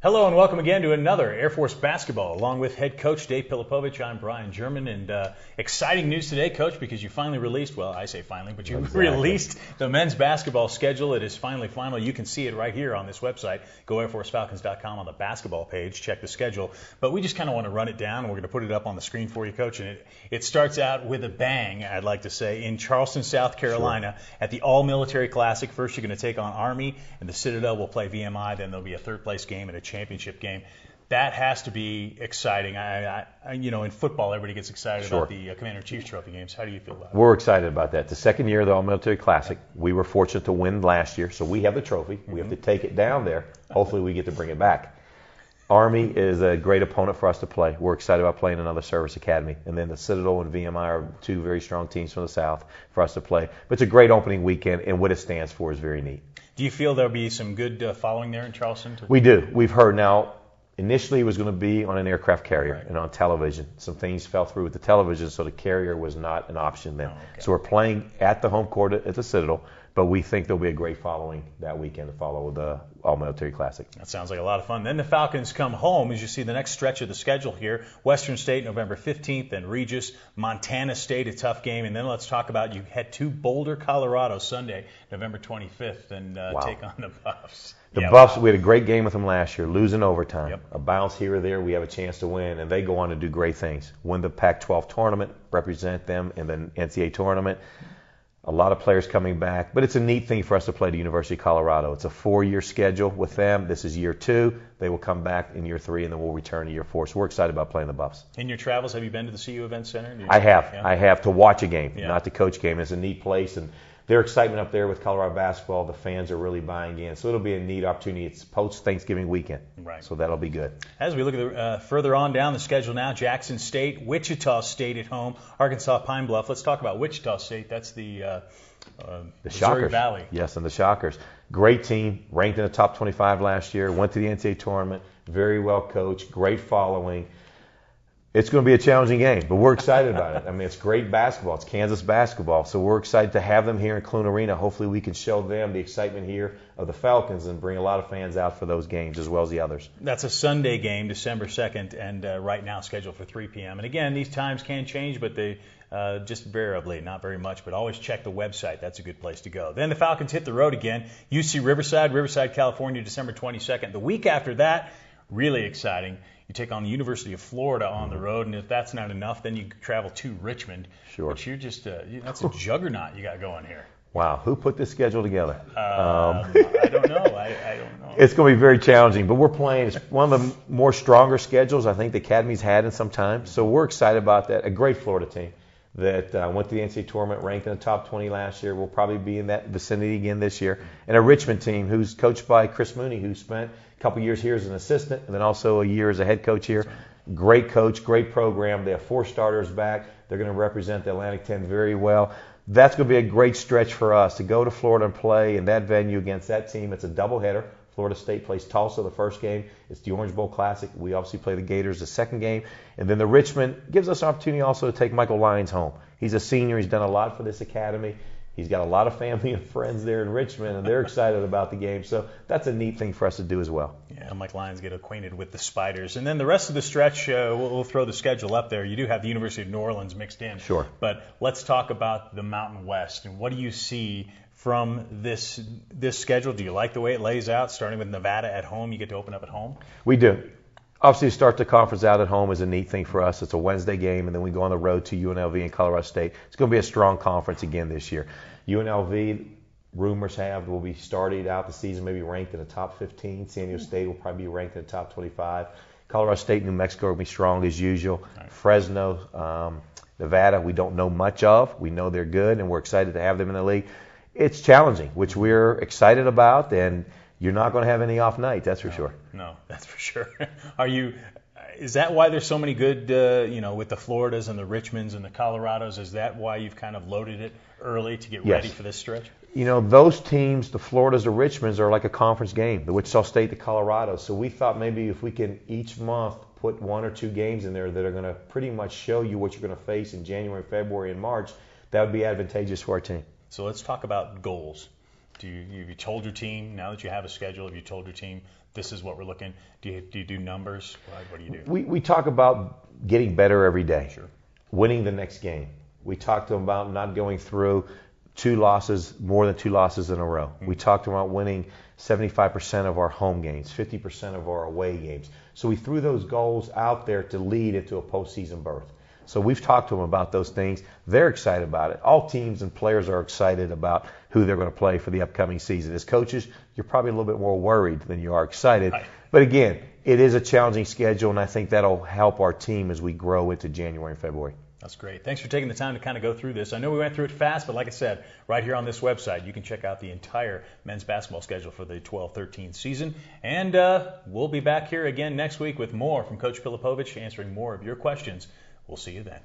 Hello and welcome again to another Air Force basketball. Along with head coach Dave Pilipovich, I'm Brian German, and exciting news today, Coach, because you finally released, well, I say finally, but you released the men's basketball schedule. It is finally final. You can see it right here on this website. Go airforcefalcons.com on the basketball page, check the schedule. But we just kind of want to run it down, and we're going to put it up on the screen for you, Coach. And it starts out with a bang, I'd like to say, in Charleston, South Carolina at the All-Military Classic. First, you're going to take on Army, and the Citadel will play VMI. Then there'll be a third-place game and a championship game. That has to be exciting. In football, everybody gets excited about the Commander-in-Chief's Trophy games. How do you feel about it? We're excited about that. The second year of the All-Military Classic, we were fortunate to win last year, so we have the trophy. We have to take it down there. Hopefully we get to bring it back. Army is a great opponent for us to play. We're excited about playing another service academy. And then the Citadel and VMI are two very strong teams from the South for us to play. But it's a great opening weekend, and what it stands for is very neat. Do you feel there'll be some good following there in Charleston? We do. We've heard now. Initially, it was going to be on an aircraft carrier and on television. Some things fell through with the television, so the carrier was not an option then. So we're playing at the home court at the Citadel, but we think there'll be a great following that weekend to follow the All-Military Classic. That sounds like a lot of fun. Then the Falcons come home, as you see the next stretch of the schedule here. Western State, November 15th, and Regis. Montana State, a tough game. And then let's talk about, you head to Boulder, Colorado, Sunday, November 25th, and take on the Buffs. The Buffs, we had a great game with them last year, losing overtime. A bounce here or there, we have a chance to win, and they go on to do great things. Win the Pac-12 tournament, represent them in the NCAA tournament. A lot of players coming back, but it's a neat thing for us to play the University of Colorado. It's a 4-year schedule with them. This is year 2. They will come back in year 3, and then we'll return to year 4. So we're excited about playing the Buffs. In your travels, have you been to the CU Event Center? I have. I have to watch a game, not to coach a game. It's a neat place, and their excitement up there with Colorado basketball, the fans are really buying in. So it'll be a neat opportunity. It's post-Thanksgiving weekend, so that'll be good. As we look at further on down the schedule now, Jackson State, Wichita State at home, Arkansas Pine Bluff. Let's talk about Wichita State. That's the Missouri Shockers. Valley. Yes, and the Shockers. Great team, ranked in the top 25 last year, went to the NCAA tournament, very well coached, great following. It's going to be a challenging game, but we're excited about it. I mean, it's great basketball. It's Kansas basketball, so we're excited to have them here in Clune Arena. Hopefully we can show them the excitement here of the Falcons and bring a lot of fans out for those games as well as the others. That's a Sunday game, December 2nd, and right now scheduled for 3 p.m. And again, these times can change, but they just variably, not very much, but always check the website. That's a good place to go. Then the Falcons hit the road again. UC Riverside, California, December 22nd. The week after that, really exciting. You take on the University of Florida on the road, and if that's not enough, then you travel to Richmond. But you're just, that's a juggernaut you got going here. Wow, who put this schedule together? I don't know. I don't know. It's going to be very challenging, but we're playing. It's one of the more stronger schedules I think the Academy's had in some time. So we're excited about that. A great Florida team that went to the NCAA tournament, ranked in the top 20 last year. Will probably be in that vicinity again this year. And a Richmond team who's coached by Chris Mooney, who spent a couple years here as an assistant and then also a year as a head coach here. Great coach, great program. They have 4 starters back. They're going to represent the Atlantic 10 very well. That's going to be a great stretch for us to go to Florida and play in that venue against that team. It's a doubleheader. Florida State plays Tulsa the first game. It's the Orange Bowl Classic. We obviously play the Gators the second game. And then the Richmond gives us an opportunity also to take Michael Lyons home. He's a senior. He's done a lot for this academy. He's got a lot of family and friends there in Richmond, and they're excited about the game. So that's a neat thing for us to do as well. Yeah, Mike Lyons get acquainted with the Spiders. And then the rest of the stretch, we'll throw the schedule up there. You do have the University of New Orleans mixed in. Sure. But let's talk about the Mountain West. And what do you see from this schedule? Do you like the way it lays out, starting with Nevada at home? You get to open up at home? We do. Obviously, start the conference out at home is a neat thing for us. It's a Wednesday game, and then we go on the road to UNLV and Colorado State. It's going to be a strong conference again this year. UNLV, rumors have, will be started out the season maybe ranked in the top 15. San Diego State will probably be ranked in the top 25. Colorado State, New Mexico will be strong as usual. Fresno, Nevada, we don't know much of. We know they're good, and we're excited to have them in the league. It's challenging, which we're excited about, and you're not going to have any off night, that's for sure. No, that's for sure. Is that why there's so many good, with the Floridas and the Richmonds and the Colorados? Is that why you've kind of loaded it early to get ready for this stretch? Those teams, the Floridas, the Richmonds, are like a conference game, the Wichita State, the Colorado. So we thought maybe if we can each month put 1 or 2 games in there that are going to pretty much show you what you're going to face in January, February, and March, that would be advantageous for our team. So let's talk about goals. Have you told your team, now that you have a schedule, have you told your team this is what we're looking? Do you do numbers? What do you do? We talk about getting better every day. Sure. Winning the next game. We talk to them about not going through more than two losses in a row. Mm-hmm. We talked about winning 75% of our home games, 50% of our away games. So we threw those goals out there to lead into a postseason berth. So we've talked to them about those things. They're excited about it. All teams and players are excited about who they're going to play for the upcoming season. As coaches, you're probably a little bit more worried than you are excited. Right. But again, it is a challenging schedule, and I think that'll help our team as we grow into January and February. That's great. Thanks for taking the time to kind of go through this. I know we went through it fast, but like I said, right here on this website, you can check out the entire men's basketball schedule for the 12-13 season. And we'll be back here again next week with more from Coach Pilipovich, answering more of your questions. We'll see you then.